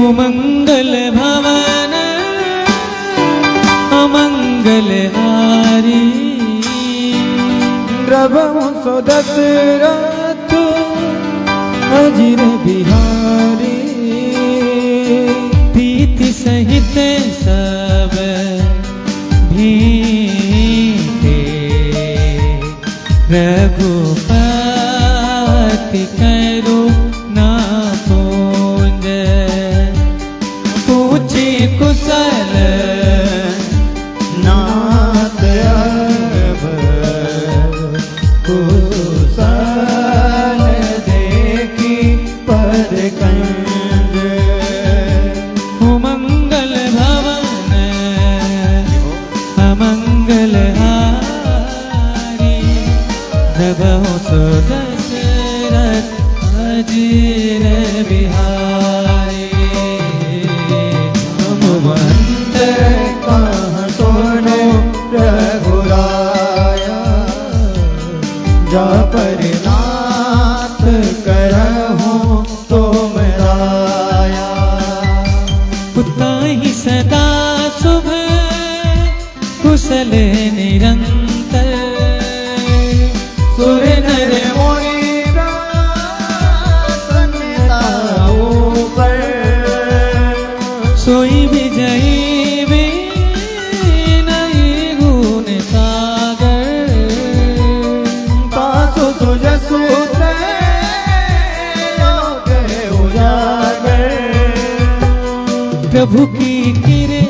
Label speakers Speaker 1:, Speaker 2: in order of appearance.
Speaker 1: सुमंगल भवन अमंगल हारी,
Speaker 2: द्रवंश दशरथ अजिर बिहारी।
Speaker 1: प्रीति सहित सब भीते, रघुपति करो ना पूंज। पूछे कुशल
Speaker 2: नाथ अब कुशल देखी पद कंज।
Speaker 1: मंगल भवन अमंगल हारी, द्रवंश दशरथ अजिर बिहारी।
Speaker 2: भगवंत कहाँ सुनो रघुराया, जा पर नाथ करहूँ तुम राया।
Speaker 1: पुताहि सदा शुभ कुशल निरंतर,
Speaker 2: सुर नर मुनि प्रसन्नता ऊपर।
Speaker 1: सोई विजयी विनयी गुण सागर,
Speaker 2: पासु सुजसु त्रैलोक्य उजागर।
Speaker 1: प्रभु की किरे